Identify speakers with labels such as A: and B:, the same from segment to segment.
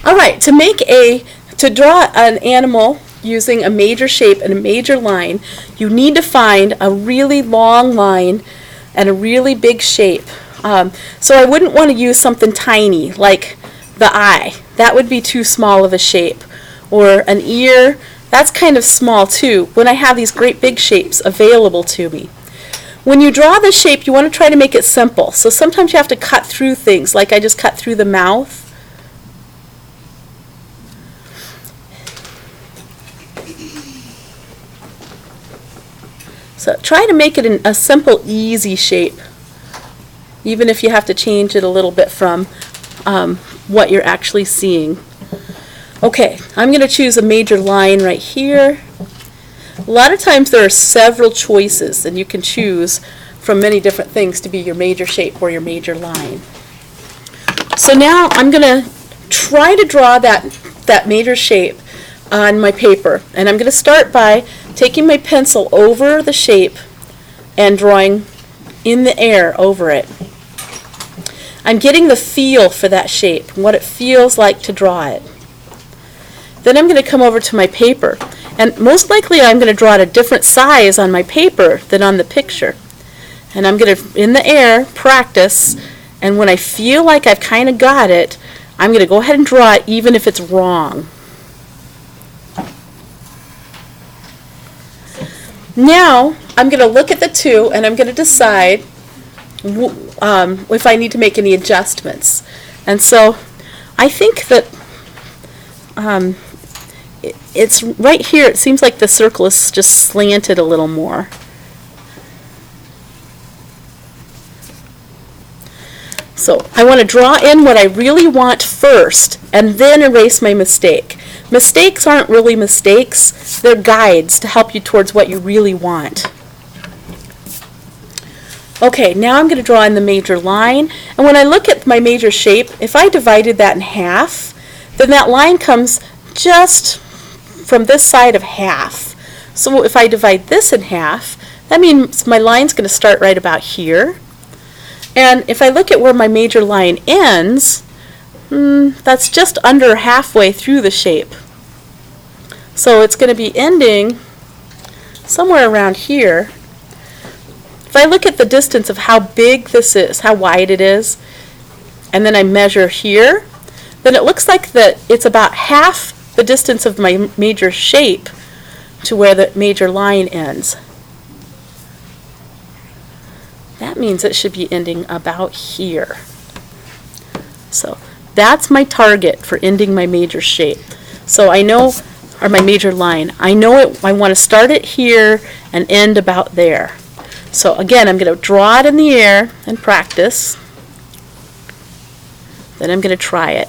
A: All right, to draw an animal using a major shape and a major line, you need to find a really long line and a really big shape. So I wouldn't want to use something tiny like the eye. That would be too small of a shape. Or an ear, that's kind of small too, when I have these great big shapes available to me. When you draw the shape, you want to try to make it simple. So sometimes you have to cut through things, like I just cut through the mouth. So try to make it a simple, easy shape, even if you have to change it a little bit from what you're actually seeing. Okay, I'm going to choose a major line right here. A lot of times there are several choices, and you can choose from many different things to be your major shape or your major line. So now I'm going to try to draw that major shape on my paper, and I'm going to start by taking my pencil over the shape and drawing in the air over it. I'm getting the feel for that shape, what it feels like to draw it. Then I'm going to come over to my paper, and most likely I'm going to draw it a different size on my paper than on the picture. And I'm going to, in the air, practice, and when I feel like I've kind of got it, I'm going to go ahead and draw it even if it's wrong. Now I'm going to look at the two and I'm going to decide if I need to make any adjustments. And so I think that it's right here, it seems like the circle is just slanted a little more. So I want to draw in what I really want first and then erase my mistake. Mistakes aren't really mistakes, they're guides to help you towards what you really want. Okay, now I'm going to draw in the major line, and when I look at my major shape, if I divided that in half, then that line comes just from this side of half. So if I divide this in half, that means my line's going to start right about here. And if I look at where my major line ends, that's just under halfway through the shape. So it's going to be ending somewhere around here. If I look at the distance of how big this is, how wide it is, and then I measure here, then it looks like that it's about half the distance of my major shape to where the major line ends. That means it should be ending about here. So that's my target for ending my major shape. So I know, or my major line, I know I want to start it here and end about there. So again, I'm going to draw it in the air and practice. Then I'm going to try it.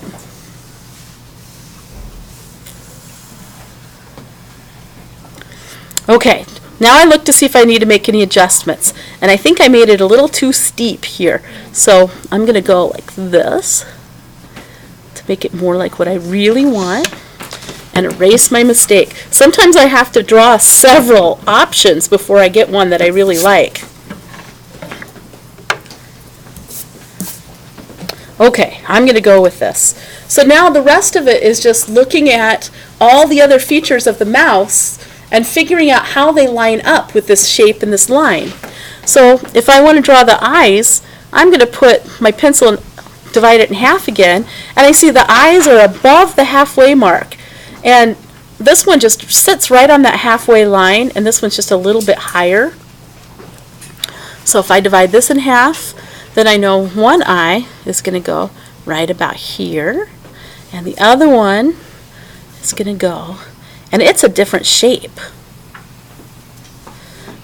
A: Okay, now I look to see if I need to make any adjustments. And I think I made it a little too steep here. So I'm going to go like this to make it more like what I really want and erase my mistake. Sometimes I have to draw several options before I get one that I really like. Okay, I'm going to go with this. So now the rest of it is just looking at all the other features of the mouse and figuring out how they line up with this shape and this line. So if I want to draw the eyes, I'm going to put my pencil and divide it in half again, and I see the eyes are above the halfway mark. And this one just sits right on that halfway line, and this one's just a little bit higher. So if I divide this in half, then I know one eye is going to go right about here, and the other one is going to go, and it's a different shape.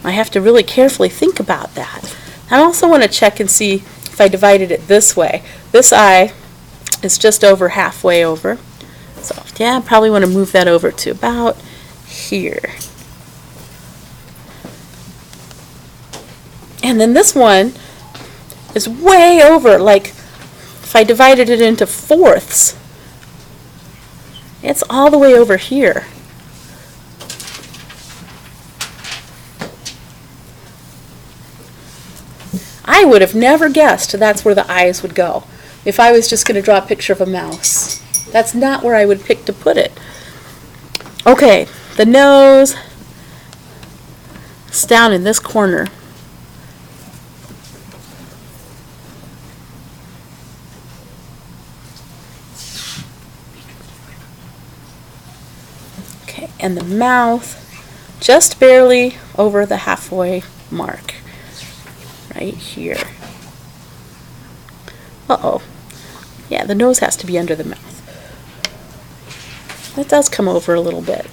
A: I have to really carefully think about that. I also want to check and see if I divided it this way. This eye is just over halfway over. So yeah, I probably want to move that over to about here. And then this one is way over, like if I divided it into fourths, it's all the way over here. I would have never guessed that's where the eyes would go if I was just going to draw a picture of a mouse. That's not where I would pick to put it. Okay, the nose. It's down in this corner. Okay, and the mouth, just barely over the halfway mark, right here. Uh-oh. Yeah, the nose has to be under the mouth. That does come over a little bit.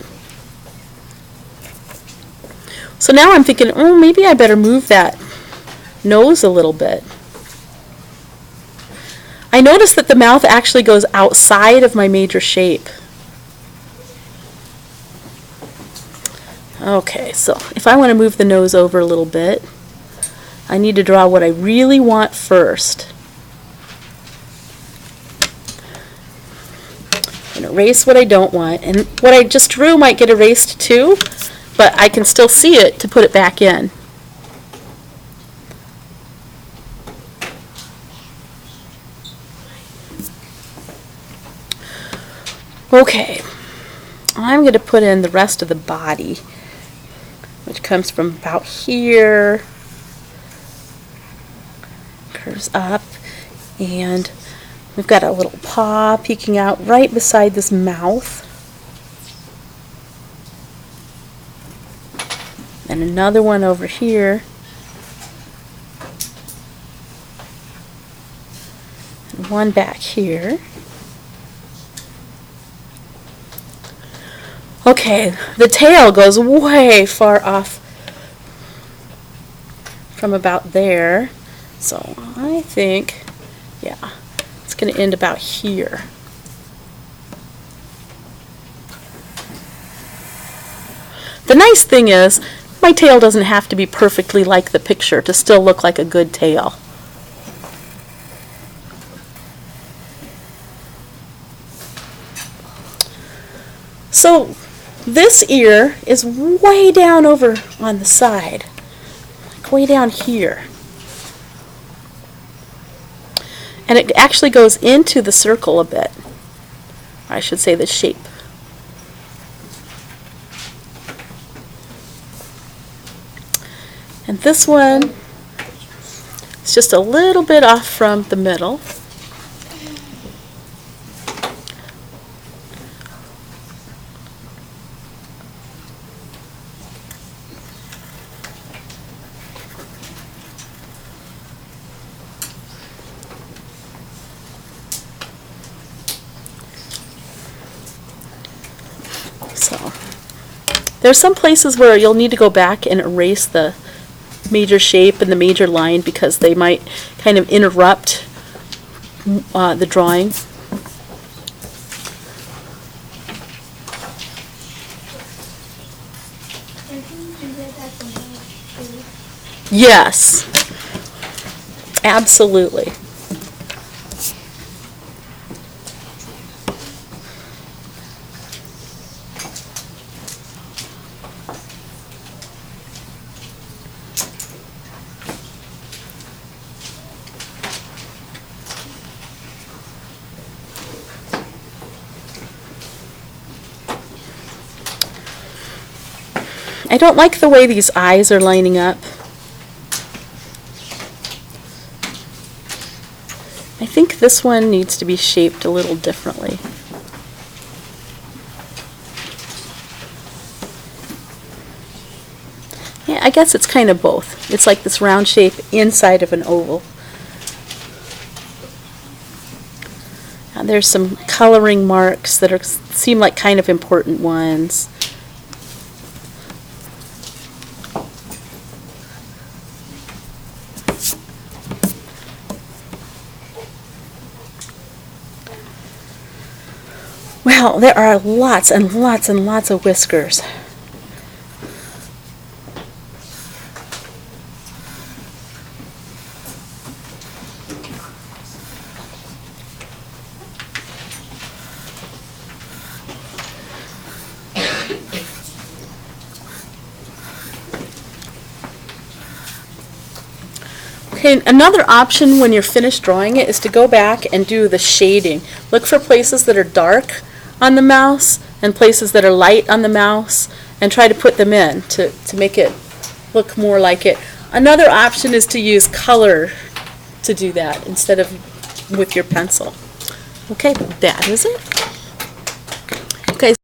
A: So now I'm thinking, oh, maybe I better move that nose a little bit. I noticed that the mouth actually goes outside of my major shape. Okay, so if I want to move the nose over a little bit, I need to draw what I really want first. And erase what I don't want. And what I just drew might get erased too, but I can still see it to put it back in. Okay, I'm going to put in the rest of the body, which comes from about here, curves up, and we've got a little paw peeking out right beside this mouth. And another one over here. And one back here. Okay, the tail goes way far off from about there. So I think, yeah, it's going to end about here. The nice thing is, my tail doesn't have to be perfectly like the picture to still look like a good tail. So this ear is way down over on the side, like way down here. And it actually goes into the circle a bit. I should say the shape. And this one is just a little bit off from the middle. So there's some places where you'll need to go back and erase the major shape and the major line because they might kind of interrupt the drawing. Yes, absolutely. I don't like the way these eyes are lining up. I think this one needs to be shaped a little differently. Yeah, I guess it's kind of both. It's like this round shape inside of an oval. And there's some coloring marks that seem like kind of important ones. Well, there are lots and lots and lots of whiskers. Okay, another option when you're finished drawing it is to go back and do the shading. Look for places that are dark on the mouse and places that are light on the mouse and try to put them in to make it look more like it. Another option is to use color to do that instead of with your pencil. Okay, that is it.